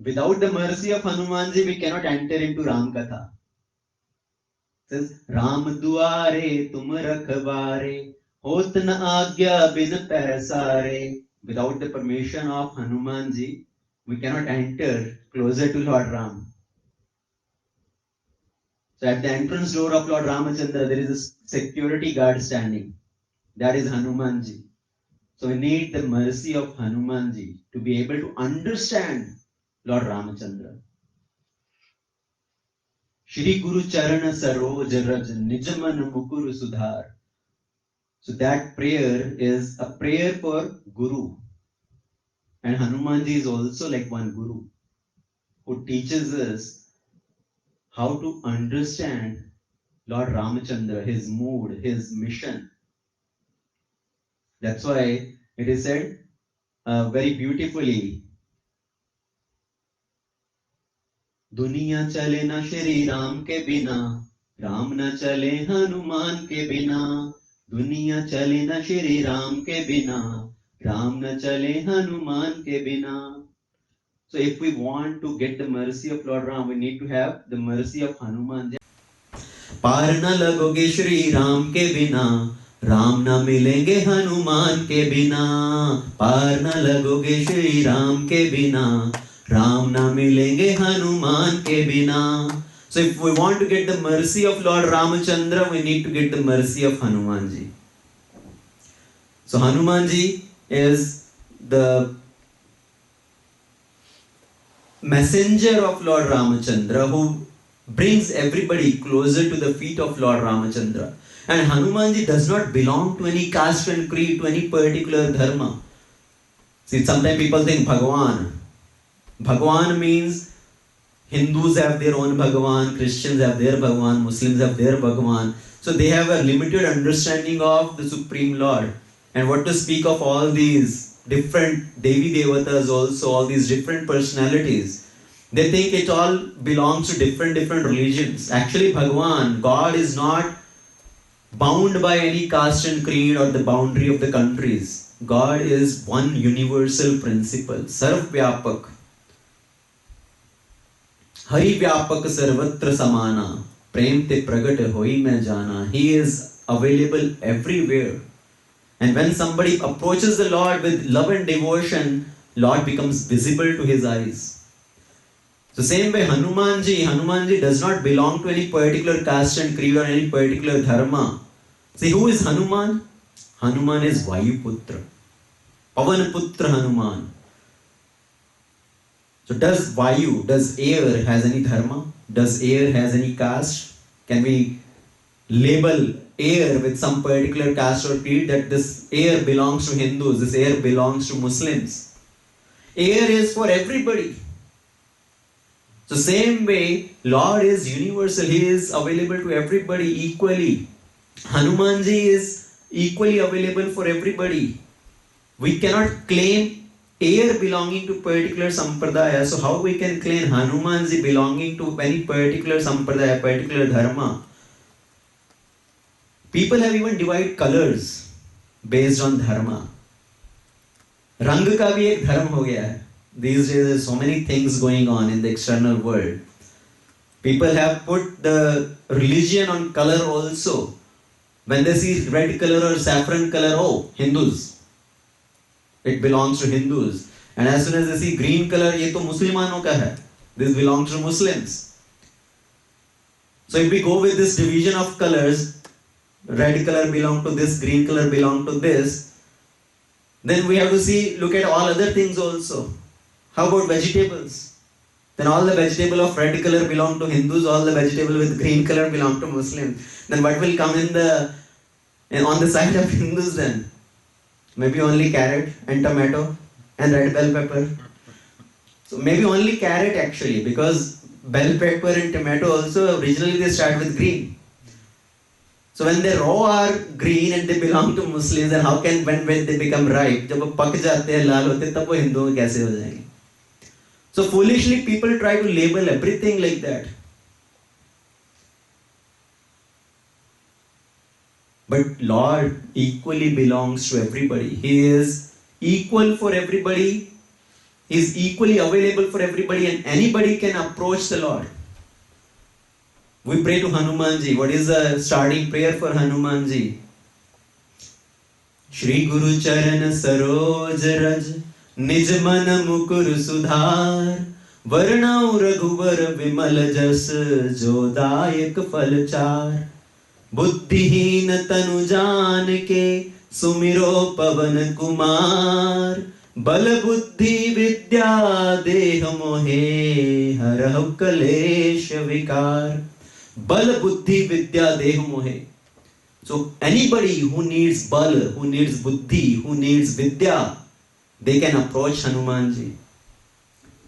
Without the mercy of Hanumanji, we cannot enter into Ram Katha. It says, Ram duare tum rakhware, hot na agya bin paisare. Without the permission of Hanumanji, we cannot enter closer to Lord Ram. So at the entrance door of Lord Ramachandra, there is a security guard standing. That is Hanumanji. So we need the mercy of Hanumanji to be able to understand Lord Ramachandra. Shri Guru Charana Saroj Raj Nijaman Mukuru Sudhar. So that prayer is a prayer for Guru. And Hanumanji is also like one Guru who teaches us how to understand Lord Ramachandra, his mood, his mission. That's why it is said very beautifully, दुनिया चले ना श्री राम के बिना, राम न चले हनुमान के बिना. दुनिया चले ना श्री राम के बिना, राम न चले हनुमान के बिना. So if we want to get the mercy of Lord Ram, we need to have the mercy of Hanuman. पार न लगोगे श्री राम के बिना, राम न मिलेंगे हनुमान के बिना. पार न लगोगे श्री राम के बिना, राम न मिलेंगे हनुमान के बिना. So if we want to get the mercy of Lord Ramachandra, we need to get the mercy of Hanumanji. So Hanumanji is the messenger of Lord Ramachandra who brings everybody closer to the feet of Lord Ramachandra. And Hanumanji does not belong to any caste and creed, to any particular dharma. See, sometimes people think Bhagwan. Bhagwan means Hindus have their own Bhagwan, Christians have their Bhagwan, Muslims have their Bhagwan. So they have a limited understanding of the Supreme Lord. And what to speak of all these different Devi Devatas also, all these different personalities. They think it all belongs to different religions. Actually, Bhagwan, God is not bound by any caste and creed or the boundary of the countries. God is one universal principle, Sarv Vyapak. Hari Vyapak Sarvatra Samana, Prem te pragat hoi mein jana. He is available everywhere. And when somebody approaches the Lord with love and devotion, Lord becomes visible to his eyes. So same way Hanumanji does not belong to any particular caste and creed or any particular dharma. See, who is Hanuman? Hanuman is Vayuputra, Pavanputra Hanuman. So does air has any dharma? Does air has any caste? Can we label air with some particular caste or creed that this air belongs to Hindus, this air belongs to Muslims? Air is for everybody. So same way, Lord is universal. He is available to everybody equally. Hanumanji is equally available for everybody. We cannot claim air belonging to particular sampradaya. So how we can claim Hanumanji belonging to any particular sampradaya, particular dharma? People have even divided colors based on dharma. रंग का भी एक धर्म हो गया है. These days there are so many things going on in the external world. People have put the religion on color also. When they see red color or saffron color, oh, Hindus. It belongs to Hindus. And as soon as they see green color, ये तो मुसलमानों का है. This belongs to Muslims. So if we go with this division of colors, red color belong to this, green color belong to this, then we have to look at all other things also. How about vegetables? Then all the vegetable of red color belong to Hindus, all the vegetable with green color belong to Muslims. Then what will come on the side of Hindus then? Maybe only carrot and tomato and red bell pepper. So maybe only carrot actually, because bell pepper and tomato also originally they start with green. So when they raw are green and they belong to Muslims, then how can when they become ripe, जब वो पक जाते हैं लाल होते हैं तब वो हिंदुओं में कैसे हो जाएंगे? So foolishly people try to label everything like that. But Lord equally belongs to everybody. He is equal for everybody. He is equally available for everybody and anybody can approach the Lord. We pray to Hanumanji. What is the starting prayer for Hanumanji? Shri Guru Charan Saroj Raj Nij Man Mukur Sudhar Varnau Raghuvar Vimal Jas Jo Dayak Fal Char Buddhihin Tanu Jaan Ke Sumiro Pavan Kumar Bal Buddhi Vidya Deh Mohe Harav Kalesh Vikar. Bal Buddhi Vidya Deh Mohe. So anybody who needs bal, who needs buddhi, who needs vidya, they can approach Hanumanji.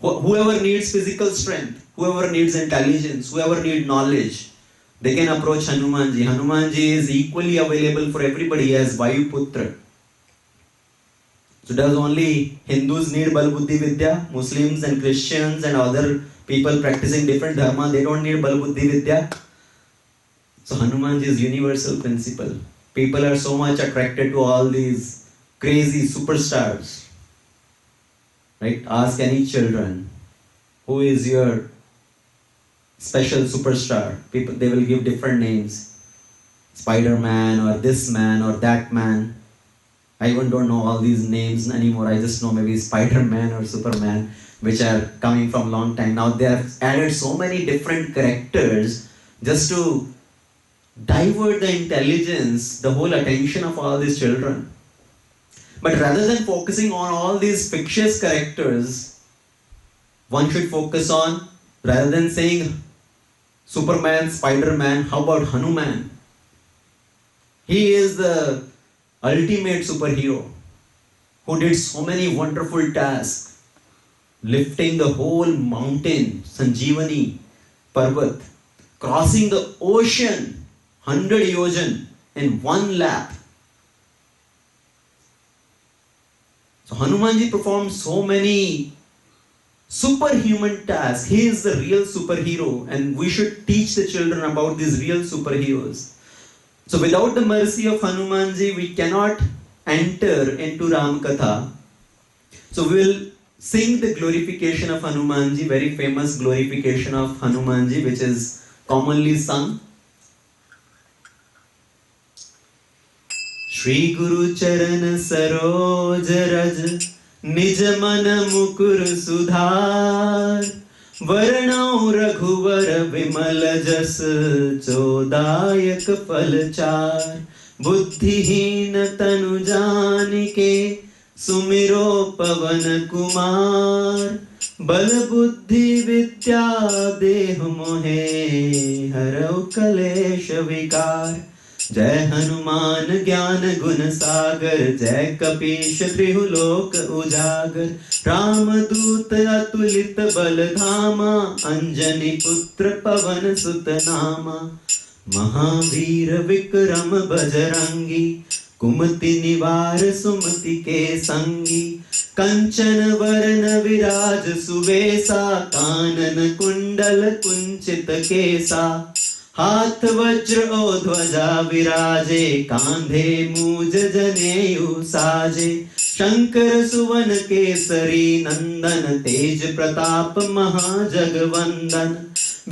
Whoever needs physical strength, whoever needs intelligence, whoever needs knowledge, they can approach Hanumanji. Hanumanji is equally available for everybody as Vayuputra. So does only Hindus need bal buddhi vidya? Muslims and Christians and other people practicing different dharma, they don't need bal buddhi vidya? So Hanumanji is universal principle. People are so much attracted to all these crazy superstars. Right? Ask any children, who is your special superstar? People, they will give different names. Spider-Man or this man or that man. I even don't know all these names anymore. I just know maybe Spider-Man or Superman, which are coming from long time. Now they have added so many different characters just to divert the intelligence, the whole attention of all these children. But rather than focusing on all these fictitious characters, one should focus on, rather than saying Superman, Spider-Man, how about Hanuman? He is the ultimate superhero who did so many wonderful tasks, lifting the whole mountain, Sanjeevani Parvat, crossing the ocean, 100 yojan in one lap. So Hanumanji performed so many superhuman tasks. He is the real superhero and we should teach the children about these real superheroes. So without the mercy of Hanumanji, we cannot enter into Ram Katha. So we will sing the glorification of Hanumanji, very famous glorification of Hanumanji, which is commonly sung. Shri Guru Charan Saroj Raj Nij Man Mukur Sudhar Varnau Raghuvar Vimal Jas Chodayak Fal Char Buddhihin Tanu Janike Sumiro Pavan Kumar Bal Buddhi Vidya Deh Mohe Harav Kalesh Vikar. जय हनुमान ज्ञान गुण सागर जय कपीश त्रिहुलोक उजागर रामदूत अतुलित बल धामा अंजनी पुत्र पवन सुत नामा महावीर विक्रम बजरंगी कुमति निवार सुमति के संगी कंचन वरण विराज सुवेसा कानन कुंडल कुंचित केसा हाथ वज्र ओ ध्वजा विराजे कांधे मूज जनेऊ साजे शंकर सुवन केसरी नंदन तेज प्रताप महाजगवंदन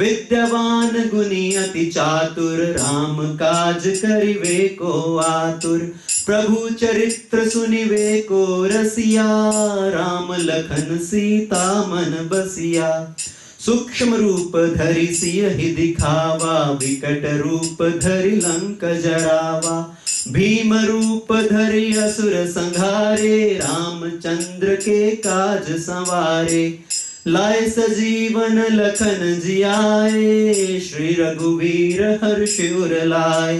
विद्यावान गुणी अति चातुर राम काज करिवे को आतुर प्रभु चरित्र सुनिवे को रसिया राम लखन सीता मन बसिया सूक्ष्म रूप धरि सियहि दिखावा विकट रूप धरि लंक जरावा भीम रूप धरि असुर संहारे रामचंद्र के काज संवारे लाए सजीवन लखन जियाए श्री रघुवीर हर्ष उर लाए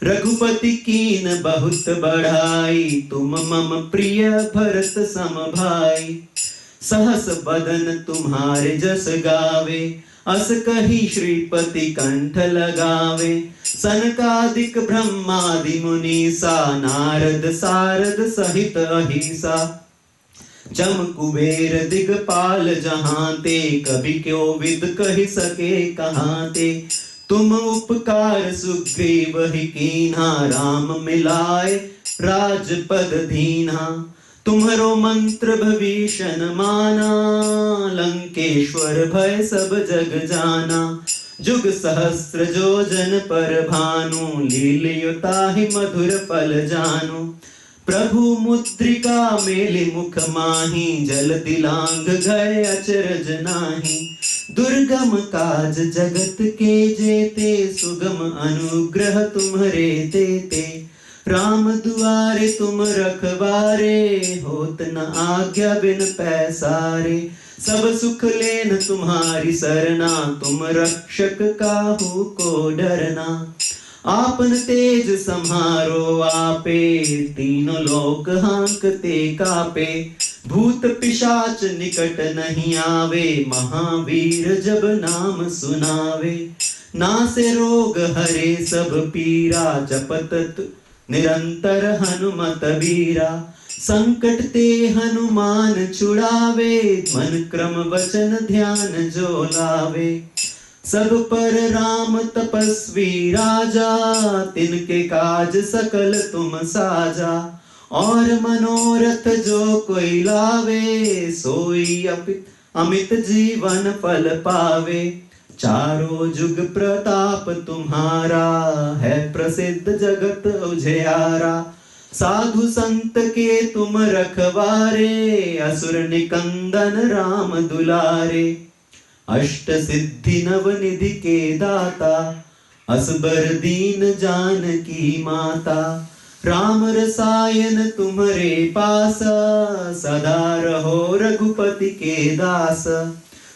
रघुपति कीन बहुत बढ़ाई तुम मम प्रिय भरत सम भाई सहस बदन तुम्हारे जस गावे अस कही श्रीपति कंठ लगावे सनकादिक ब्रह्मादि मुनीसा नारद सारद सहित अहिसा जम कुबेर दिगपाल जहांते कभी क्यों विद कहि सके कहांते तुम उपकार सुग्रीव ही कीन्हा राम मिलाए राजपद दीन्हा तुम्हारो मंत्र भविष्य न माना, लंकेश्वर भय सब जग जाना। जुग सहस्त्र जो जन पर भानु, लील्युता ही मधुर फल जानु। प्रभु मुद्रिका मेलि मुख माही, जल दिलांग गए अचरज नाही। दुर्गम काज जगत के जेते, सुगम अनुग्रह तुम्हरे तेते। राम दुआरे तुम रखवारे, होत न आज्ञा बिन पैसारे। सब सुख लेन तुम्हारी सरना, तुम रक्षक काहू को डरना। आपन तेज सम्हारो आपे, तीनों लोक हांकते कापे। भूत पिशाच निकट नहीं आवे, महावीर जब नाम सुनावे। नासे रोग हरे सब पीरा, जपत निरंतर हनुमत बीरा। संकट ते हनुमान छुड़ावे, मन क्रम वचन ध्यान जो लावे। सब पर राम तपस्वी राजा, तिनके काज सकल तुम साजा। और मनोरथ जो कोई लावे, सोई अमित जीवन फल पावे। चारों जुग प्रताप तुम्हारा, है प्रसिद्ध जगत उजियारा। साधु संत के तुम रखवारे, असुर निकंदन राम दुलारे। अष्ट सिद्धि नव निधि के दाता, असबर दीन जानकी माता। राम रसायन तुम्हारे पास, सदा रहो रघुपति के दास।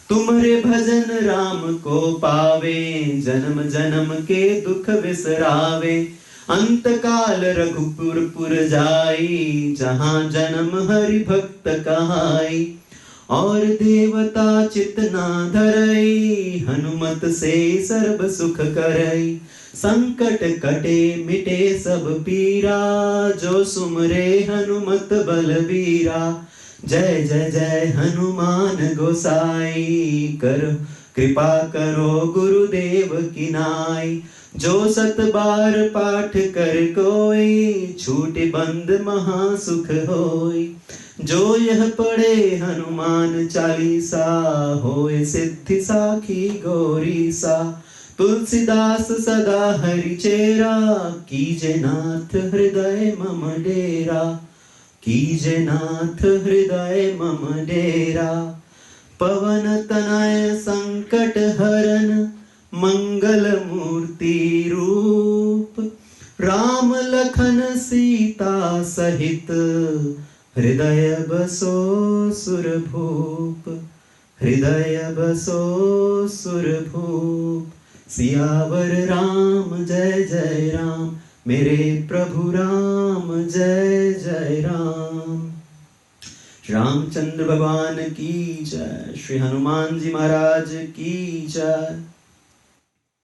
तुम्हारे भजन राम को पावे, जन्म जन्म के दुख विसरावे। अंत काल रघुपुर पुर जाई, जहाँ जन्म हरि भक्त कहाई। और देवता चित ना धरई, हनुमत से सर्व सुख करई। संकट कटे मिटे सब पीरा, जो सुमरे हनुमत बलबीरा। जय जय जय हनुमान गोसाई, करो कृपा करो गुरुदेव की नाई। जो सत बार पाठ कर कोई, छूटे बंद महा सुख होई। जो यह पढ़े हनुमान चालीसा, होए सिद्धि साखी गौरीसा। तुलसीदास सदा हरि चेरा, कीजे नाथ हृदय मम डेरा। कीजे नाथ हृदय मम डेरा। पवन तनय संकट हरन, मंगल मूर्ति रूप। राम लखन सीता सहित, हृदय बसो सुरभूप। हृदय बसो सुरभूप। सियावर राम जय जय राम, मेरे प्रभु राम जय जय राम। रामचंद्र भगवान की जय, श्री हनुमान जी महाराज की जय।